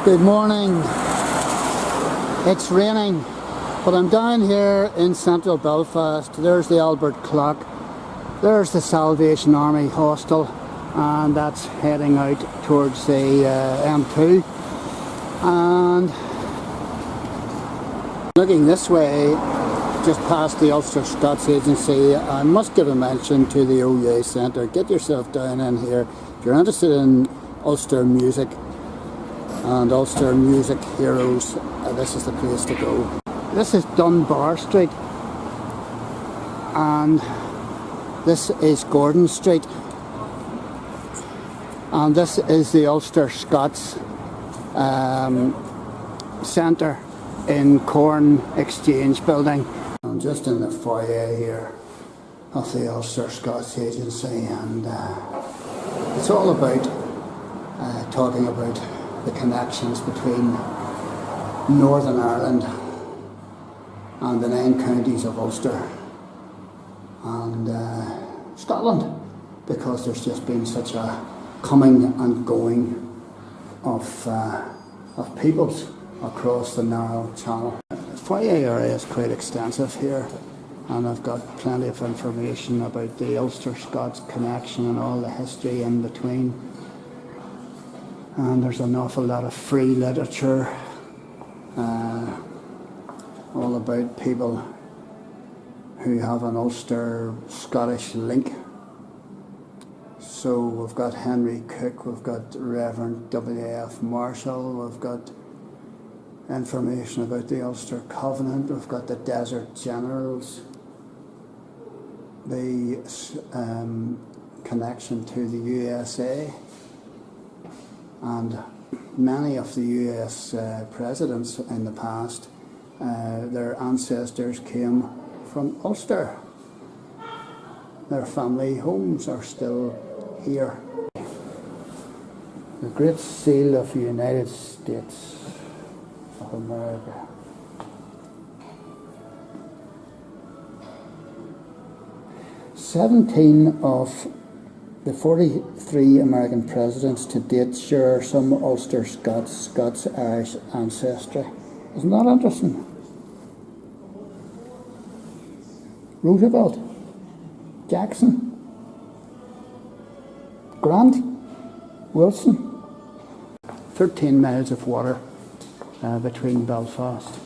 Good morning. It's raining, but I'm down here in central Belfast. There's the Albert Clock. There's the Salvation Army Hostel, and that's heading out towards the M2. And looking this way, just past the Ulster Scots Agency, I must give a mention to the OUA Centre. Get yourself down in here. If you're interested in Ulster music and Ulster music heroes, this is the place to go. This is Dunbar Street, and this is Gordon Street, and this is the Ulster Scots Centre in Corn Exchange Building. I'm just in the foyer here of the Ulster Scots Agency, and it's all about talking about the connections between Northern Ireland and the 9 counties of Ulster and Scotland, because there's just been such a coming and going of peoples across the narrow channel. The foyer area is quite extensive here, and I've got plenty of information about the Ulster-Scots connection and all the history in between. And there's an awful lot of free literature, all about people who have an Ulster-Scottish link. So we've got Henry Cook, we've got Reverend W.F. Marshall, we've got information about the Ulster Covenant, we've got the Desert Generals, the connection to the USA, and many of the US presidents in the past, their ancestors came from Ulster. Their family homes are still here. The Great Seal of the United States of America. "17 of the 43 American presidents to date share some Ulster Scots-Irish ancestry." Isn't that interesting? Roosevelt, Jackson, Grant, Wilson. 13 miles of water between Belfast,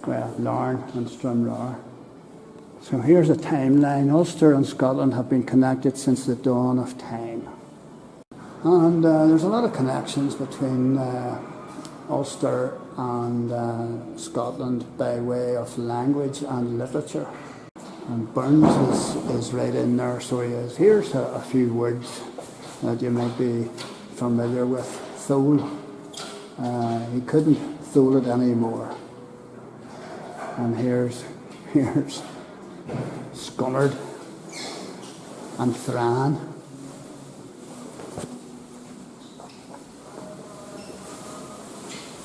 Larne and Stranraer. So here's a timeline. Ulster and Scotland have been connected since the dawn of time. And there's a lot of connections between Ulster and Scotland by way of language and literature. And Burns is right in there, so he is. Here's a few words that you might be familiar with. Thole. He couldn't thole it anymore. And here's Scunnard and Thran.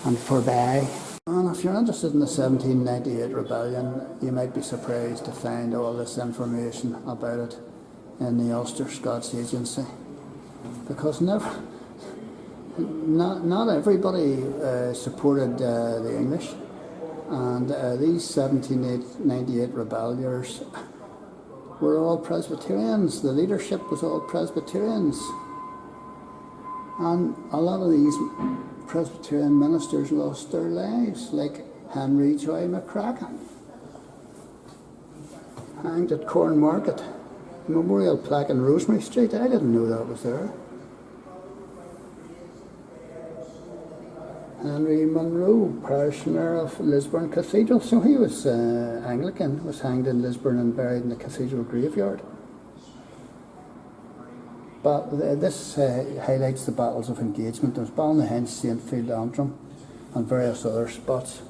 And Forbay. And if you're interested in the 1798 rebellion, you might be surprised to find all this information about it in the Ulster Scots Agency, because not everybody supported the English, and these 1798 rebelliers were all Presbyterians. The leadership was all Presbyterians, and a lot of these Presbyterian ministers lost their lives, like Henry Joy McCracken, hanged at Corn Market. Memorial plaque in Rosemary Street. I didn't know that was there. Henry Munro, parishioner of Lisburn Cathedral. So he was Anglican, was hanged in Lisburn and buried in the cathedral graveyard. But this highlights the battles of engagement. There's Ballynahinch, Saintfield, Antrim, and various other spots.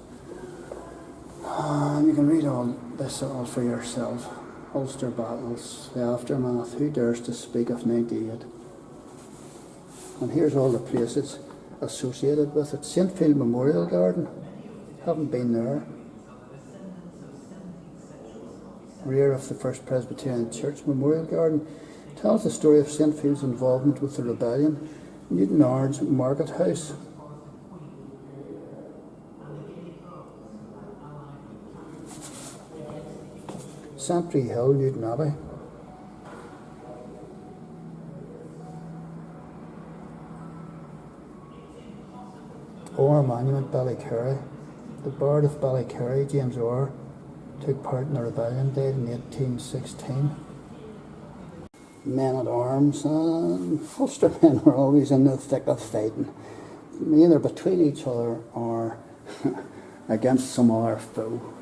And you can read all this all for yourself. Ulster battles, the aftermath. Who dares to speak of 98? And here's all the places associated with it. Saintfield Memorial Garden. Haven't been there. Rear of the First Presbyterian Church Memorial Garden. Tells the story of Saintfield's involvement with the rebellion. Newton Ard's Market House. Santry Hill, Newton Abbey. Orr Monument, Ballycurry. The Bard of Ballycurry, James Orr, took part in the rebellion, died in 1816. Men at arms, and Ulster men were always in the thick of fighting, either between each other or against some other foe.